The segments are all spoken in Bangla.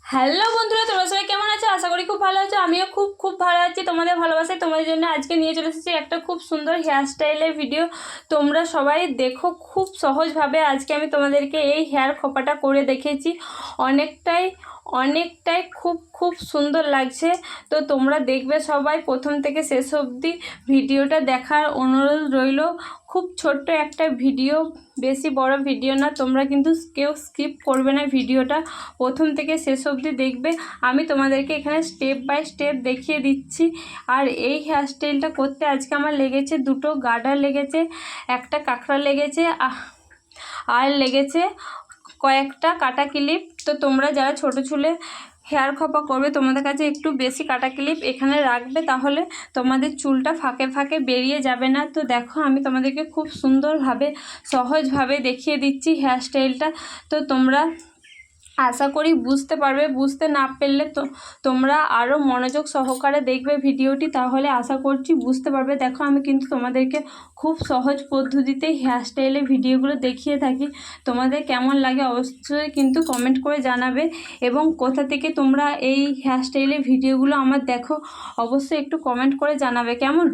হ্যালো বন্ধুরা, তোমরা সবাই কেমন আছো? আশা করি খুব ভালো আছো। আমিও খুব খুব ভালো আছি। তোমাদের ভালোবাসায় তোমাদের জন্য আজকে নিয়ে চলে এসেছি একটা খুব সুন্দর হেয়ার স্টাইলের ভিডিও। তোমরা সবাই দেখো, খুব সহজভাবে আজকে আমি তোমাদেরকে এই হেয়ার খোপাটা করে দেখেছি। অনেকটাই অনেকটাই খুব খুব সুন্দর লাগছে। তো তোমরা দেখবে সবাই প্রথম থেকে শেষ অবধি ভিডিওটা দেখার অনুরোধ রইল। খুব ছোট্ট একটা ভিডিও, বেশি বড় ভিডিও না। তোমরা কিন্তু কেউ স্কিপ করবে না, ভিডিওটা প্রথম থেকে শেষ অবধি দেখবে। আমি তোমাদেরকে এখানে স্টেপ বাই স্টেপ দেখিয়ে দিচ্ছি। আর এই হেয়ার স্টাইলটা করতে আজকে আমার লেগেছে দুটো গার্ডার লেগেছে, একটা কাঁকড়া লেগেছে, আর লেগেছে কয়েকটা কাটা ক্লিপ। তো তোমরা যারা ছোটো চুলে হেয়ার খোপা করবে তোমাদের কাছে একটু বেশি কাটা ক্লিপ এখানে রাখবে, তাহলে তোমাদের চুলটা ফাঁকে ফাঁকে বেরিয়ে যাবে না। তো দেখো, আমি তোমাদেরকে খুব সুন্দরভাবে সহজভাবে দেখিয়ে দিচ্ছি হেয়ার স্টাইলটা। তো তোমরা আশা করি বুঝতে পারবে। বুঝতে না পারলে তো তোমরা আরও মনোযোগ সহকারে দেখবে ভিডিওটি, তাহলে আশা করছি বুঝতে পারবে। দেখো, আমি কিন্তু তোমাদেরকে খুব সহজ পদ্ধতিতে হেয়ার স্টাইলের ভিডিওগুলো দেখিয়ে থাকি। তোমাদের কেমন লাগে অবশ্যই কিন্তু কমেন্ট করে জানাবে, এবং কোথা থেকে তোমরা এই হেয়ার স্টাইলের ভিডিওগুলো আমার দেখো অবশ্যই একটু কমেন্ট করে জানাবে, কেমন?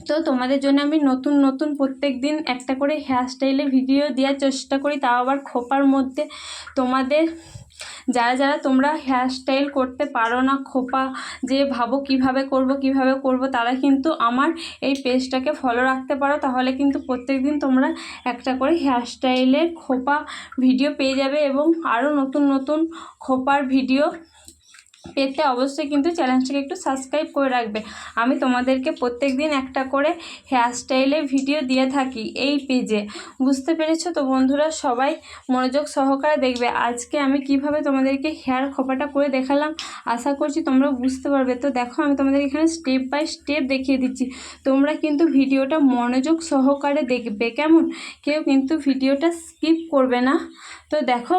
তো তোমাদের জন্য আমি নতুন নতুন প্রত্যেক দিন একটা করে হেয়ার স্টাইলের ভিডিও দেওয়ার চেষ্টা করি, তাও আবার খোপার মধ্যে। তোমাদের যারা যারা তোমরা হেয়ার স্টাইল করতে পারো না, খোপা যে ভাবো কিভাবে করব, তারা কিন্তু আমার এই পেজটাকে ফলো রাখতে পারো। তাহলে কিন্তু প্রত্যেক দিন তোমরা একটা করে হেয়ার স্টাইলের খোপা ভিডিও পেয়ে যাবে, এবং আরও নতুন নতুন খোপার ভিডিও পেতে অবশ্যই কিন্তু চ্যানেলটাকে একটু সাবস্ক্রাইব করে রাখবে। আমি তোমাদেরকে প্রত্যেক দিন একটা করে হেয়ার স্টাইলের ভিডিও দিয়ে থাকি এই পেজে। বুঝতে পেরেছো তো বন্ধুরা? সবাই মনোযোগ সহকারে দেখবে। আজকে আমি কিভাবে তোমাদেরকে হেয়ার খোপাটা করে দেখালাম, আশা করছি তোমরা বুঝতে পারবে। তো দেখো, আমি তোমাদের এখানে স্টেপ বাই স্টেপ দেখিয়ে দিচ্ছি। তোমরা কিন্তু ভিডিওটা মনোযোগ সহকারে দেখবে, কেমন? কেউ কিন্তু ভিডিওটা স্কিপ করবে না। তো দেখো,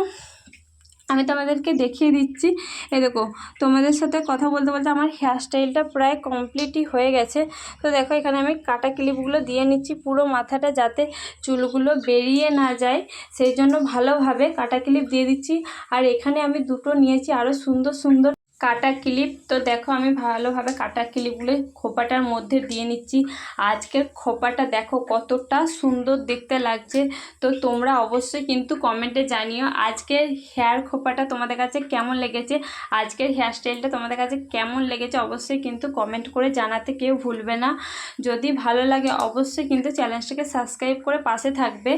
আমি তোমাদেরকে দেখিয়ে দিচ্ছি। এই দেখো, তোমাদের সাথে কথা বলতে বলতে আমার হেয়ার স্টাইলটা প্রায় কমপ্লিটই হয়ে গেছে। তো দেখো, এখানে আমি কাটা ক্লিপগুলো দিয়ে নিচ্ছি পুরো মাথাটা, যাতে চুলগুলো বেরিয়ে না যায়, সেই জন্য ভালোভাবে কাটা ক্লিপ দিয়ে দিচ্ছি। আর এখানে আমি দুটো নিয়েছি আরও সুন্দর সুন্দর কাটা ক্লিপ। তো দেখো, আমি ভালোভাবে কাটা ক্লিপগুলো খোপাটার মধ্যে দিয়ে নিচ্ছি। আজকের খোপাটা দেখো কতটা সুন্দর দেখতে লাগছে। তো তোমরা অবশ্যই কিন্তু কমেন্টে জানিও আজকের হেয়ার খোপাটা তোমাদের কাছে কেমন লেগেছে, আজকের হেয়ার স্টাইলটা তোমাদের কাছে কেমন লেগেছে। অবশ্যই কিন্তু কমেন্ট করে জানাতে কেউ ভুলবে না। যদি ভালো লাগে অবশ্যই কিন্তু চ্যানেলটাকে সাবস্ক্রাইব করে পাশে থাকবে।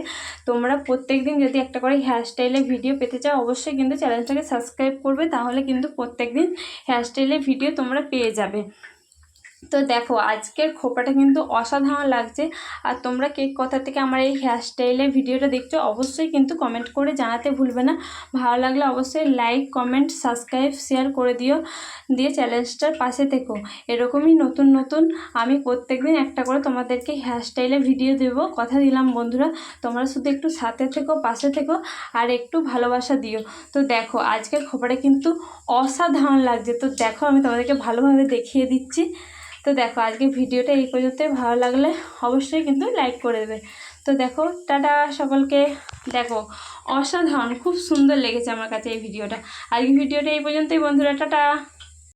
তোমরা প্রত্যেক দিন যদি একটা করে হেয়ার স্টাইলের ভিডিও পেতে চাও অবশ্যই কিন্তু চ্যানেলটাকে সাবস্ক্রাইব করবে, তাহলে কিন্তু প্রত্যেক দিন হেয়ার স্টাইলের ভিডিও তোমরা পেয়ে যাবে। তো দেখো, আজকের খোপাটা কিন্তু অসাধারণ লাগছে। আর তোমরা কে কোথা থেকে আমার এই হেয়ার স্টাইলের ভিডিওটা দেখছো অবশ্যই কিন্তু কমেন্ট করে জানাতে ভুলবে না। ভালো লাগলে অবশ্যই লাইক, কমেন্ট, সাবস্ক্রাইব, শেয়ার করে দিও, দিয়ে চ্যানেলটার পাশে থেকো। এরকমই নতুন নতুন আমি প্রত্যেকদিন একটা করে তোমাদেরকে হেয়ার স্টাইলের ভিডিও দেবো, কথা দিলাম বন্ধুরা। তোমরা শুধু একটু সাথে থেকো, পাশে থেকো, আর একটু ভালোবাসা দিও। তো দেখো, আজকের খোপাটা কিন্তু অসাধারণ লাগছে। তো দেখো, আমি তোমাদেরকে ভালোভাবে দেখিয়ে দিচ্ছি। তো দেখো, আজকে ভিডিওটা এই পর্যন্তই। ভালো লাগলে অবশ্যই কিন্তু লাইক করে দেবে। তো দেখো, টাটা সকলকে। দেখো, অসাধারণ খুব সুন্দর লেগেছে আমার কাছে এই ভিডিওটা। আজকে ভিডিওটা এই পর্যন্তই বন্ধুরা, টাটা।